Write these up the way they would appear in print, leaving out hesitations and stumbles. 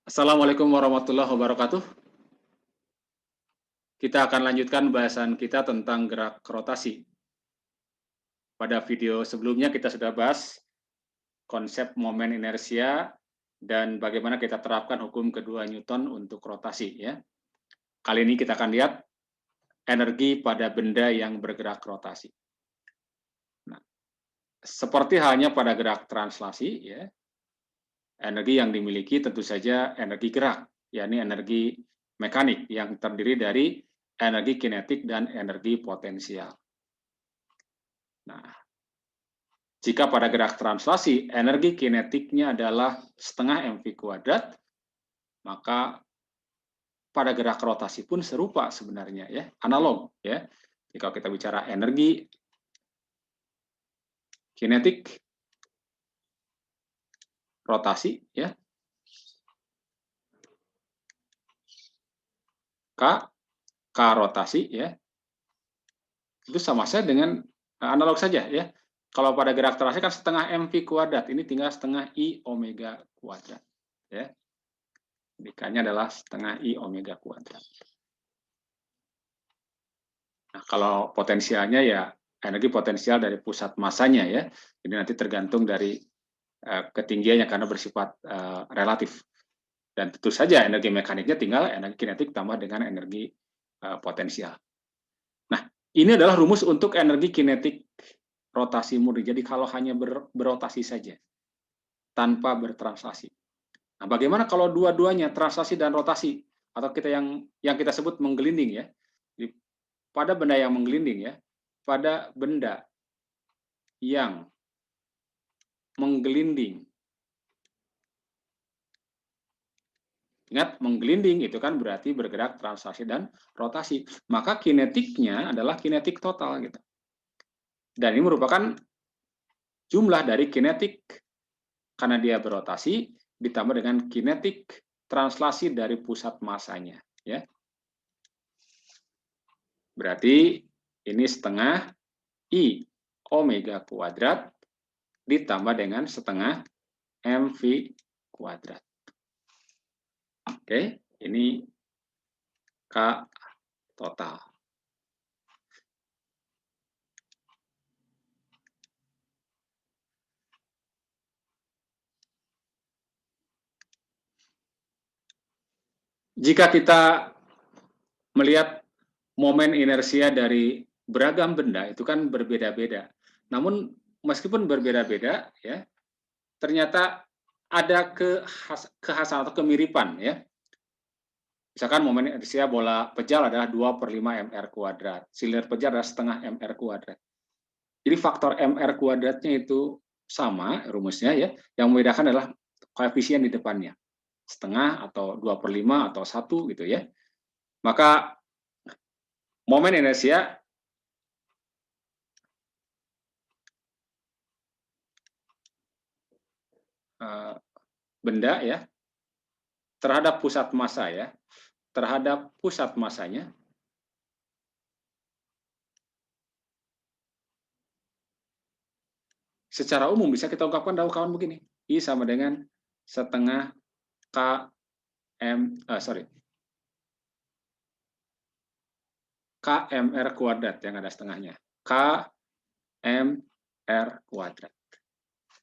Assalamualaikum warahmatullahi wabarakatuh. Kita akan lanjutkan bahasan kita tentang gerak rotasi. Pada video sebelumnya kita sudah bahas konsep momen inersia dan bagaimana kita terapkan hukum kedua Newton untuk rotasi. Ya. Kali ini kita akan lihat energi pada benda yang bergerak rotasi. Nah, seperti halnya pada gerak translasi, ya, energi yang dimiliki tentu saja energi gerak, yakni energi mekanik yang terdiri dari energi kinetik dan energi potensial. Nah, jika pada gerak translasi energi kinetiknya adalah setengah mv kuadrat, maka pada gerak rotasi pun serupa sebenarnya, ya, analog, ya. Jika kita bicara energi kinetik rotasi, ya, K rotasi, ya, itu sama saja dengan analog saja, ya. Kalau pada gerak translasi kan setengah mv kuadrat, ini tinggal setengah I omega kuadrat, ya. K-nya adalah setengah I omega kuadrat. Nah, kalau potensialnya ya energi potensial dari pusat masanya, ya. Jadi nanti tergantung dari ketinggiannya karena bersifat relatif. Dan tentu saja energi mekaniknya tinggal energi kinetik tambah dengan energi potensial. Nah, ini adalah rumus untuk energi kinetik rotasi murni. Jadi kalau hanya berotasi saja tanpa bertranslasi. Nah, bagaimana kalau dua-duanya translasi dan rotasi atau kita yang kita sebut menggelinding, ya. Jadi, pada benda yang menggelinding, ya, pada benda yang menggelinding. Ingat, menggelinding itu kan berarti bergerak translasi dan rotasi. Maka kinetiknya adalah kinetik total, gitu. Dan ini merupakan jumlah dari kinetik karena dia berotasi ditambah dengan kinetik translasi dari pusat masanya, ya. Berarti ini setengah I omega kuadrat ditambah dengan setengah mv kuadrat. Oke, ini K total. Jika kita melihat momen inersia dari beragam benda itu kan berbeda-beda. Namun meskipun berbeda-beda, ya, ternyata ada kekhasan atau kemiripan, ya. Misalkan momen inersia bola pejal adalah 2/5 mr kuadrat, silinder pejal adalah setengah mr kuadrat. Jadi faktor mr kuadratnya itu sama rumusnya, ya. Yang membedakan adalah koefisien di depannya, setengah atau 2/5 atau 1 gitu, ya. Maka momen inersia benda, ya, terhadap pusat massa, ya, terhadap pusat massanya secara umum bisa kita ungkapkan dalam kawan begini, I sama dengan setengah KMR kuadrat yang ada setengahnya, KMR kuadrat.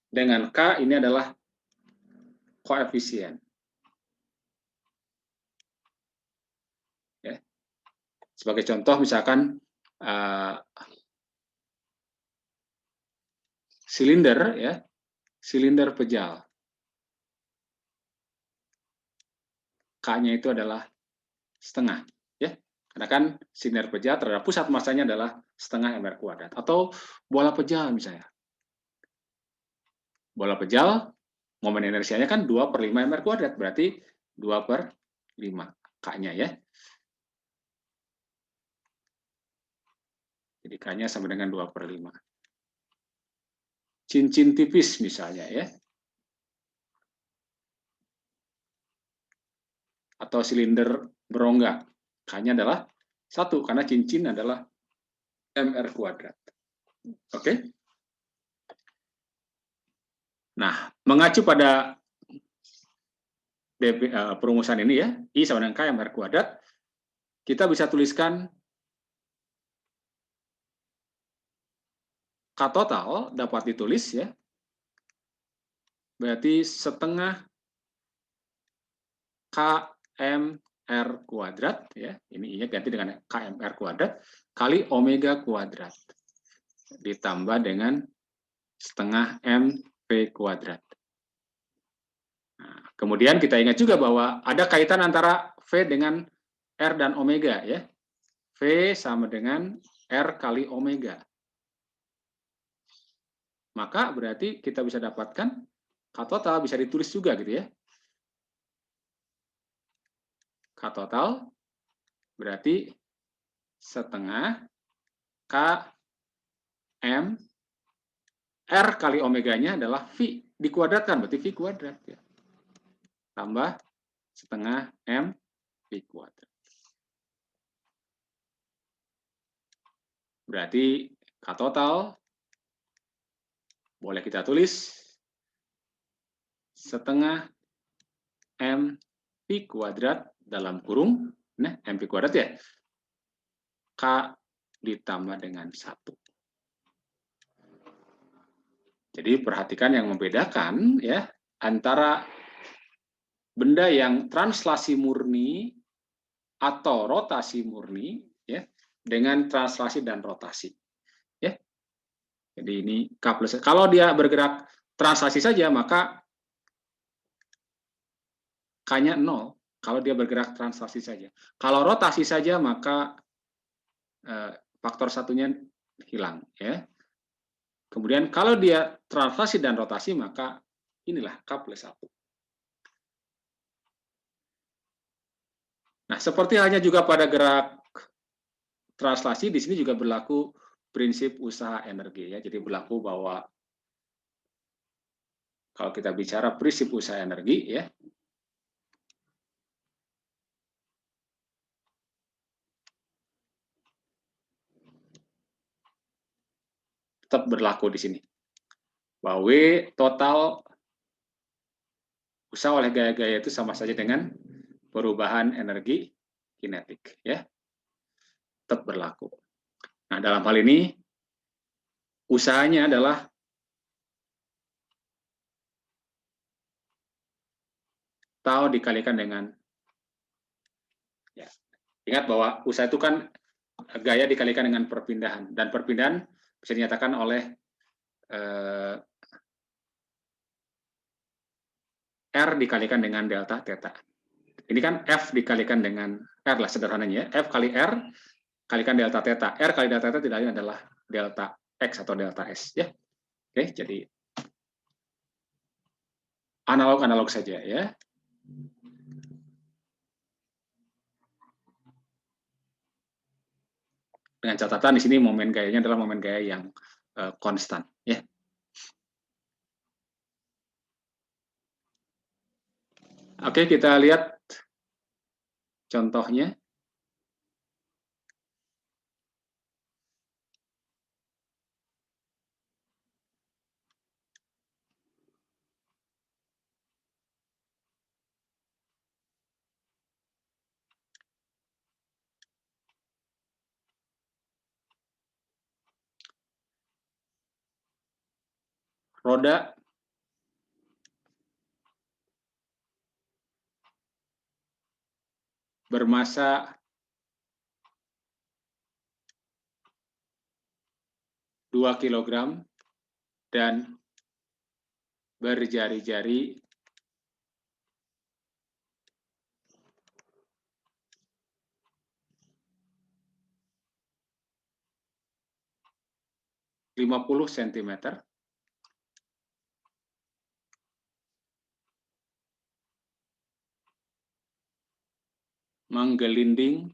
Dengan K ini adalah koefisien, ya. Sebagai contoh misalkan silinder, ya, silinder pejal, K-nya itu adalah setengah, ya. Karena kan silinder pejal terhadap pusat massanya adalah setengah mr kuadrat. Atau bola pejal misalnya. Bola pejal, momen inersianya kan 2/5 mr kuadrat, berarti 2/5 K-nya, ya. Jadi K-nya sama dengan 2/5. Cincin tipis misalnya, ya. Atau silinder berongga, K-nya adalah 1 karena cincin adalah mr kuadrat. Oke? Nah, mengacu pada perumusan ini ya, I sama dengan K MR kuadrat, kita bisa tuliskan K total dapat ditulis ya, berarti setengah KMR kuadrat ya, ini I-nya ganti dengan KMR kuadrat kali omega kuadrat ditambah dengan setengah MP kuadrat. Nah, kemudian kita ingat juga bahwa ada kaitan antara V dengan R dan omega ya. V sama dengan R kali omega. Maka berarti kita bisa dapatkan K total bisa ditulis juga gitu ya. K total berarti setengah K M R kali omeganya adalah V dikuadratkan berarti V kuadrat ya. Tambah setengah M V kuadrat. Berarti K total boleh kita tulis setengah M V kuadrat dalam kurung, nah M V kuadrat ya, K ditambah dengan 1. Jadi perhatikan yang membedakan ya antara benda yang translasi murni atau rotasi murni ya dengan translasi dan rotasi. Ya. Jadi ini K plus. Kalau dia bergerak translasi saja maka K-nya 0. Kalau dia bergerak translasi saja. Kalau rotasi saja maka faktor satunya hilang ya. Kemudian kalau dia translasi dan rotasi maka inilah K plus 1. Nah, seperti halnya juga pada gerak translasi, di sini juga berlaku prinsip usaha energi ya. Jadi berlaku bahwa kalau kita bicara prinsip usaha energi ya, tetap berlaku di sini. Bahwa W total usaha oleh gaya-gaya itu sama saja dengan perubahan energi kinetik ya. Tetap berlaku. Nah, dalam hal ini usahanya adalah tau dikalikan dengan ya. Ingat bahwa usaha itu kan gaya dikalikan dengan perpindahan dan perpindahan bisa dinyatakan oleh R dikalikan dengan delta theta. Ini kan F dikalikan dengan R lah sederhananya ya. F kali R kalikan delta theta. R kali delta theta tidak lain adalah delta X atau delta S ya. Oke, jadi analog-analog saja ya. Dengan catatan di sini momen gayanya adalah momen gaya yang konstan ya. Oke, kita lihat contohnya. Roda bermasa 2 kg dan berjari-jari 50 cm menggelinding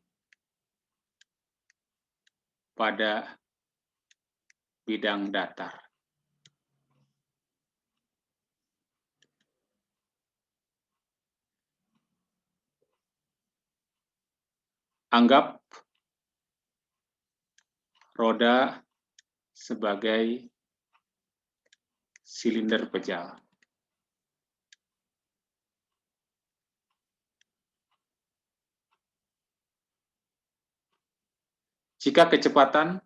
pada bidang datar. Anggap roda sebagai silinder pejal. Jika kecepatan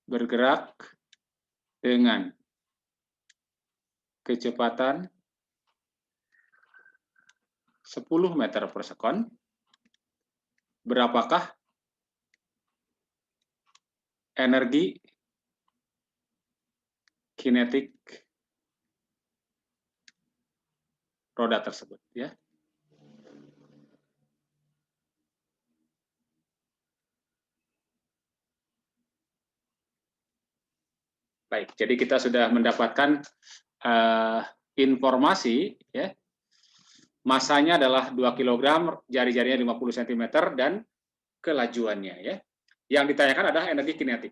bergerak dengan kecepatan 10 meter per sekon, berapakah energi kinetik roda tersebut, ya? Baik, jadi kita sudah mendapatkan informasi, ya. Masanya adalah 2 kg, jari-jarinya 50 cm, dan kelajuannya, ya. Yang ditanyakan adalah energi kinetik.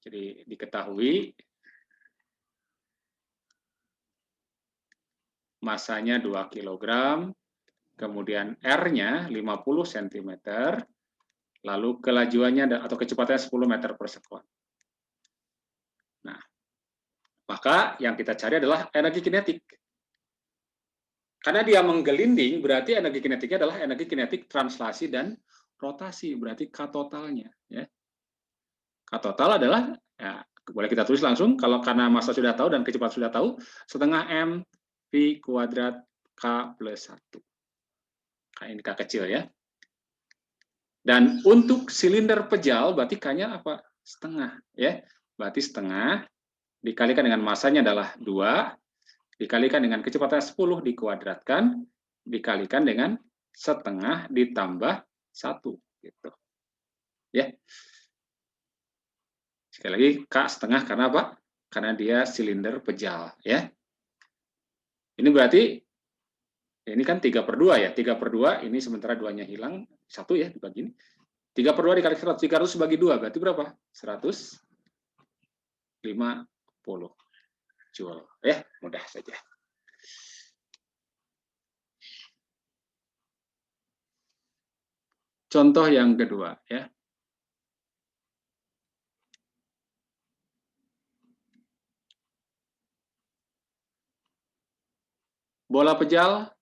Jadi diketahui masanya 2 kg, kemudian R-nya 50 cm, lalu kelajuannya atau kecepatannya 10 meter per sekon. Nah, maka yang kita cari adalah energi kinetik. Karena dia menggelinding, berarti energi kinetiknya adalah energi kinetik translasi dan rotasi, berarti K totalnya. Ya. K total adalah, ya, boleh kita tulis langsung, kalau karena massa sudah tahu dan kecepatan sudah tahu, setengah M V kuadrat K plus 1. Nah, ini K kecil, ya. Dan untuk silinder pejal, berarti K-nya apa? Setengah. Ya. Berarti setengah dikalikan dengan massanya adalah 2, dikalikan dengan kecepatan 10 dikuadratkan, dikalikan dengan setengah ditambah 1. Gitu. Ya. Sekali lagi, K setengah karena apa? Karena dia silinder pejal. Ya. Ini berarti, ini kan 3/2 ya. 3/2, ini sementara 2-nya hilang, 1 ya dibagi ini. 3/2 dikali 100, 300 bagi 2, berarti berapa? 150 joule. Ya, mudah saja. Contoh yang kedua, ya. Bola pejal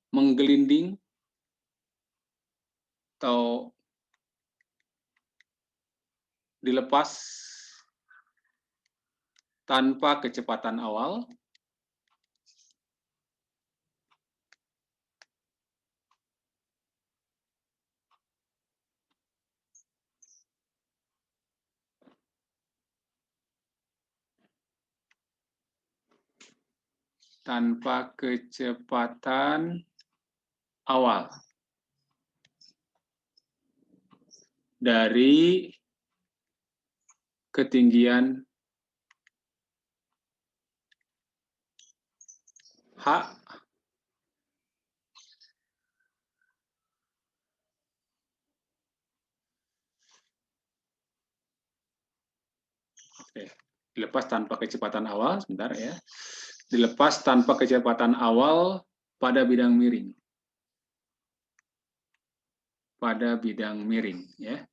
menggelinding atau dilepas tanpa kecepatan awal dari ketinggian H dilepas tanpa kecepatan awal, sebentar ya. Dilepas tanpa kecepatan awal pada bidang miring. Pada bidang miring, ya.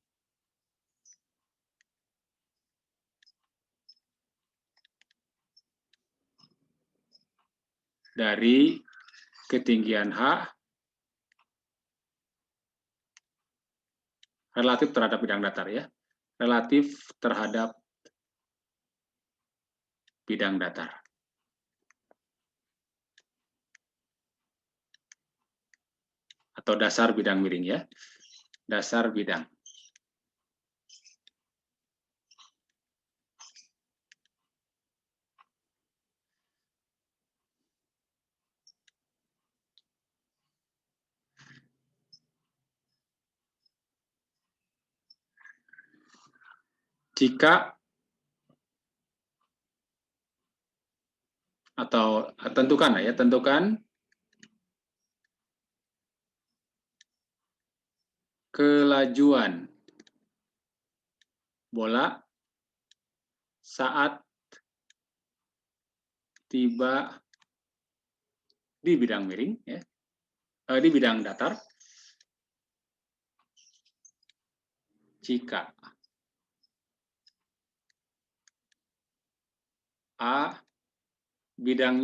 Dari ketinggian H relatif terhadap bidang datar, ya. Relatif terhadap bidang datar. Atau dasar bidang miring, ya. Dasar bidang. Jika atau tentukan ya, tentukan kelajuan bola saat tiba di bidang miring, ya, di bidang datar, jika A bidang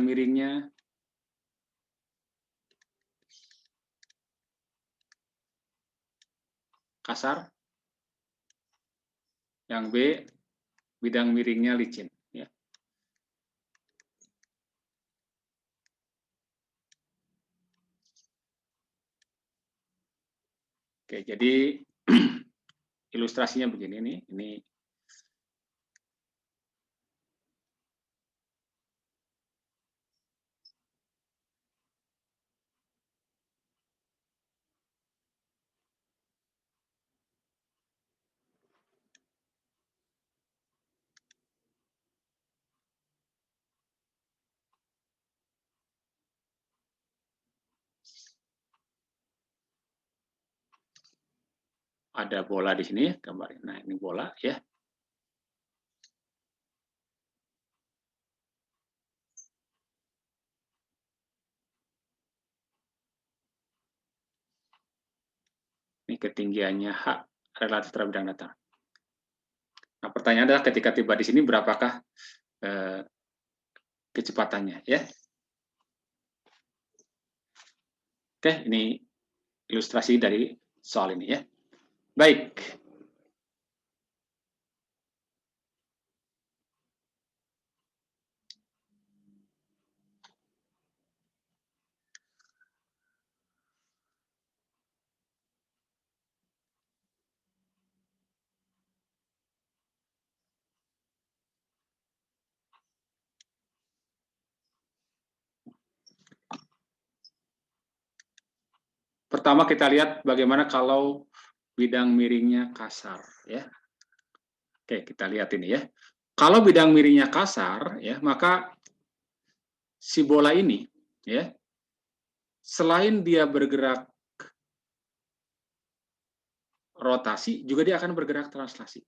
miringnya kasar, yang B bidang miringnya licin. Ya. Oke, jadi ilustrasinya begini nih. Ini ada bola di sini, gambarin. Nah, ini bola ya. Ini ketinggiannya H relatif terhadap bidang datar. Nah, pertanyaan adalah ketika tiba di sini berapakah kecepatannya ya. Oke, ini ilustrasi dari soal ini ya. Baik. Pertama kita lihat bagaimana kalau bidang miringnya kasar ya. Oke, kita lihat ini ya. Kalau bidang miringnya kasar ya, maka si bola ini ya, selain dia bergerak rotasi, juga dia akan bergerak translasi.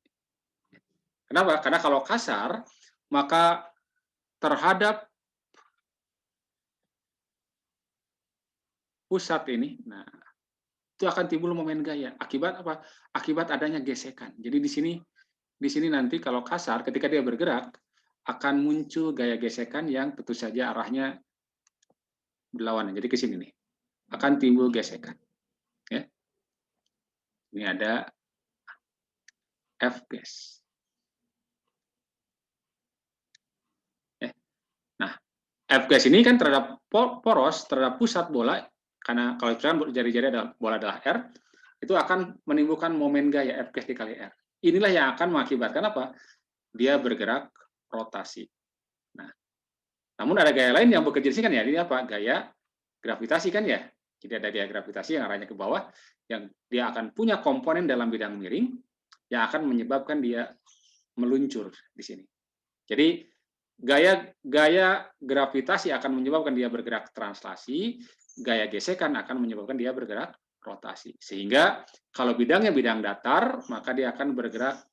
Kenapa? Karena kalau kasar, maka terhadap pusat ini, nah itu akan timbul momen gaya. Akibat apa? Akibat adanya gesekan. Jadi di sini nanti kalau kasar, ketika dia bergerak, akan muncul gaya gesekan yang tentu saja arahnya berlawanan. Jadi ke sini nih, akan timbul gesekan. Ya. Ini ada F gas. Ya. Nah, F gas ini kan terhadap poros, terhadap pusat bola, karena kalau misalkan jari-jari adalah bola adalah R, itu akan menimbulkan momen gaya F gas dikali R. Inilah yang akan mengakibatkan apa? Dia bergerak rotasi. Nah, namun ada gaya lain yang bekerja di sini kan ya, ini apa? Gaya gravitasi kan ya. Jadi ada gaya gravitasi yang arahnya ke bawah, yang dia akan punya komponen dalam bidang miring yang akan menyebabkan dia meluncur di sini. Jadi gaya gravitasi akan menyebabkan dia bergerak translasi, gaya gesekan akan menyebabkan dia bergerak rotasi. Sehingga kalau bidangnya bidang datar, maka dia akan bergerak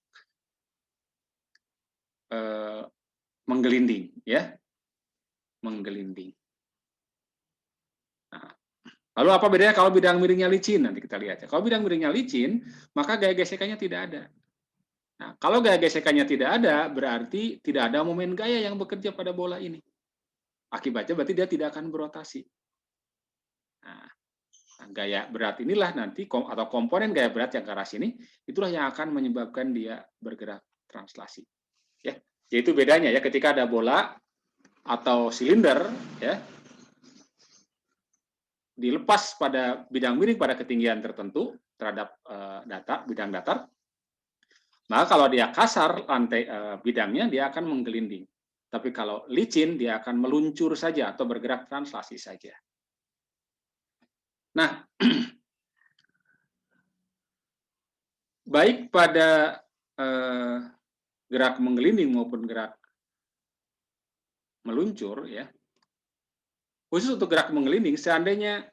menggelinding, ya, menggelinding. Nah, lalu apa bedanya kalau bidang miringnya licin? Nanti kita lihat ya. Kalau bidang miringnya licin, maka gaya gesekannya tidak ada. Nah, kalau gaya gesekannya tidak ada, berarti tidak ada momen gaya yang bekerja pada bola ini. Akibatnya berarti dia tidak akan berotasi. Nah, gaya berat inilah nanti, atau komponen gaya berat yang ke arah sini, itulah yang akan menyebabkan dia bergerak translasi. Ya, yaitu bedanya ya ketika ada bola atau silinder, ya, dilepas pada bidang miring pada ketinggian tertentu terhadap bidang datar, maka kalau dia kasar lantai bidangnya, dia akan menggelinding. Tapi kalau licin, dia akan meluncur saja atau bergerak translasi saja. Nah, baik pada gerak menggelinding maupun gerak meluncur, ya, khusus untuk gerak menggelinding, seandainya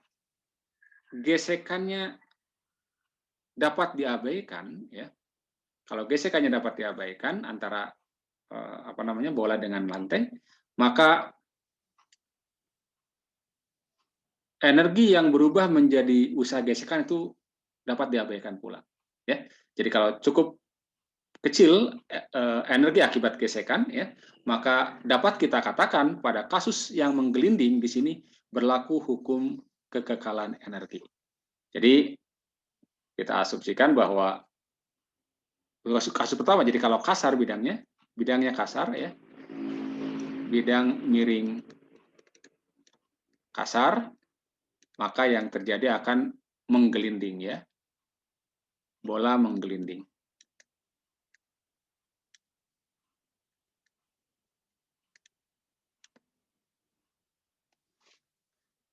gesekannya dapat diabaikan, ya, kalau gesekannya dapat diabaikan antara bola dengan lantai, maka energi yang berubah menjadi usaha gesekan itu dapat diabaikan pula. Ya, jadi kalau cukup kecil energi akibat gesekan, ya, maka dapat kita katakan pada kasus yang menggelinding di sini berlaku hukum kekekalan energi. Jadi kita asumsikan bahwa kasus pertama, jadi kalau kasar bidangnya kasar, ya, bidang miring kasar, maka yang terjadi akan menggelinding, ya, bola menggelinding.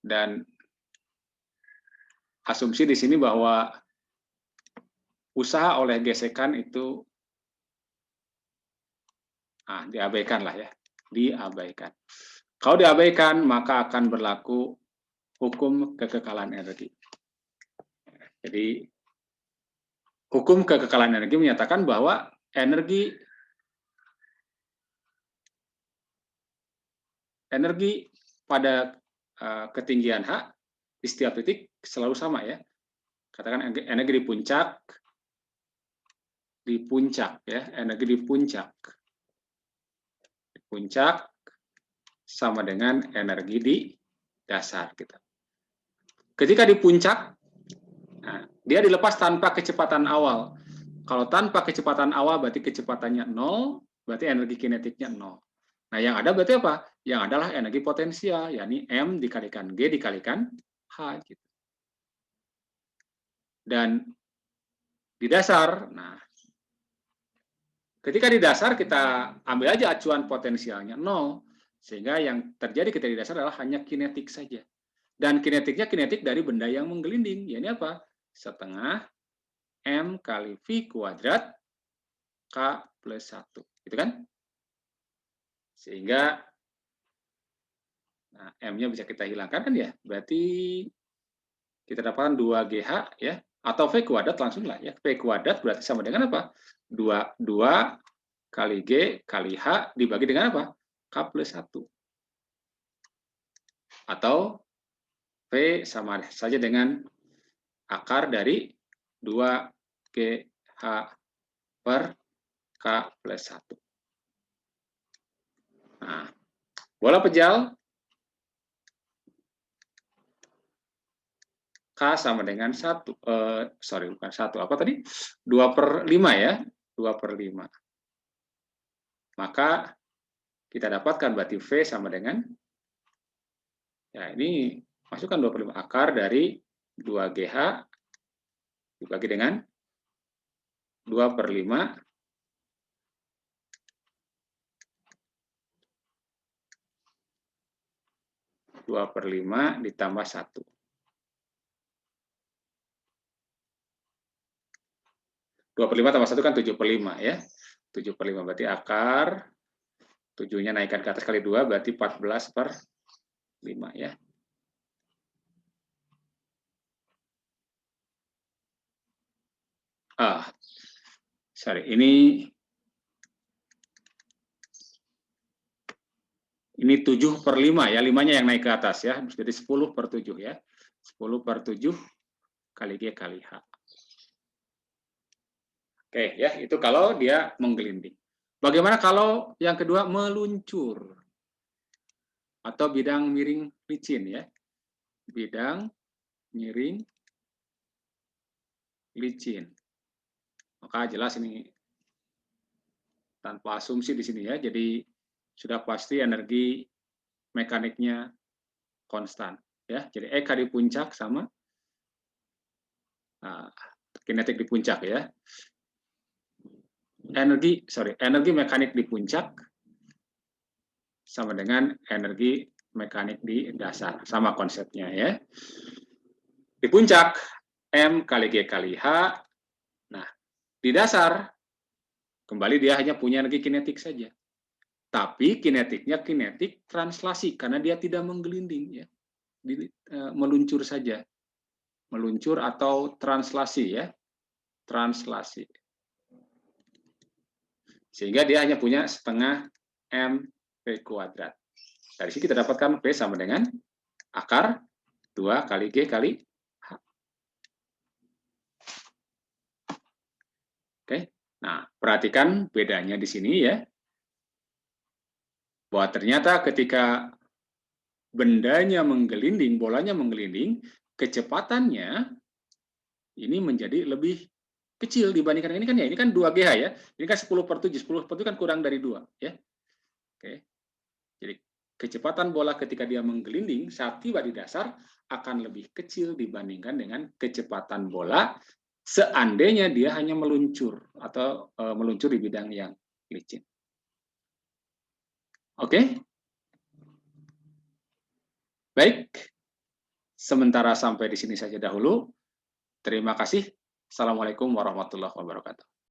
Dan asumsi di sini bahwa usaha oleh gesekan itu diabaikan lah, ya, diabaikan. Kalau diabaikan, maka akan berlaku hukum kekekalan energi. Jadi hukum kekekalan energi menyatakan bahwa energi pada ketinggian H di setiap titik selalu sama, ya. Katakan energi di puncak, ya, energi di puncak sama dengan energi di dasar, gitu. Ketika di puncak, dia dilepas tanpa kecepatan awal. Kalau tanpa kecepatan awal berarti kecepatannya 0, berarti energi kinetiknya 0. Nah, yang ada berarti apa? Yang adalah energi potensial, yakni M dikalikan G dikalikan H. Gitu. Dan di dasar, nah, ketika di dasar kita ambil aja acuan potensialnya 0, sehingga yang terjadi ketika di dasar adalah hanya kinetik saja. Dan kinetiknya kinetik dari benda yang menggelinding, yakni apa? Setengah M kali V kuadrat K plus 1. Gitu kan? Sehingga M-nya bisa kita hilangkan kan, ya. Berarti kita dapatkan 2GH, ya. Atau V kuadrat langsung lah, ya. V kuadrat berarti sama dengan apa? 2 kali G kali H dibagi dengan apa? K plus 1. Atau V sama saja dengan akar dari 2GH per K plus 1. Nah, bola pejal K sama dengan 1, bukan 1, apa tadi? 2/5, ya, 2/5. Maka kita dapatkan berarti V sama dengan, ya, ini masukkan 2/5 akar dari 2GH dibagi dengan 2/5 ditambah 1. 2/5 tambah 1 kan 7/5, ya. 7/5 berarti akar, 7-nya naikkan ke atas kali 2 berarti 14/5, ya. Ini 7/5, ya, 5-nya yang naik ke atas, ya. Jadi 10/7, ya. 10/7 kali G kali H. Oke, ya, itu kalau dia menggelinding. Bagaimana kalau yang kedua meluncur atau bidang miring licin, ya? Bidang miring licin. Maka jelas ini tanpa asumsi di sini, ya. Jadi sudah pasti energi mekaniknya konstan, ya. Jadi EK di puncak sama kinetik di puncak, ya. Energi mekanik di puncak sama dengan energi mekanik di dasar, sama konsepnya, ya. Di puncak M kali G kali H. Nah, di dasar kembali dia hanya punya energi kinetik saja. Tapi kinetiknya kinetik translasi karena dia tidak menggelinding, ya. Meluncur saja. Meluncur atau translasi, ya. Translasi. Sehingga dia hanya punya setengah M V kuadrat. Dari sini kita dapatkan V sama dengan akar 2 kali G kali H. Oke. Nah, perhatikan bedanya di sini ya. Bahwa ternyata ketika bendanya menggelinding, bolanya menggelinding, kecepatannya ini menjadi lebih kecil dibandingkan ini kan ya, ini kan 2GH ya. Ini kan 10/7, 10/7 kan kurang dari 2 ya. Oke. Jadi kecepatan bola ketika dia menggelinding saat tiba di dasar akan lebih kecil dibandingkan dengan kecepatan bola seandainya dia hanya meluncur atau meluncur di bidang yang licin. Oke? Baik. Sementara sampai di sini saja dahulu. Terima kasih. Assalamualaikum warahmatullahi wabarakatuh.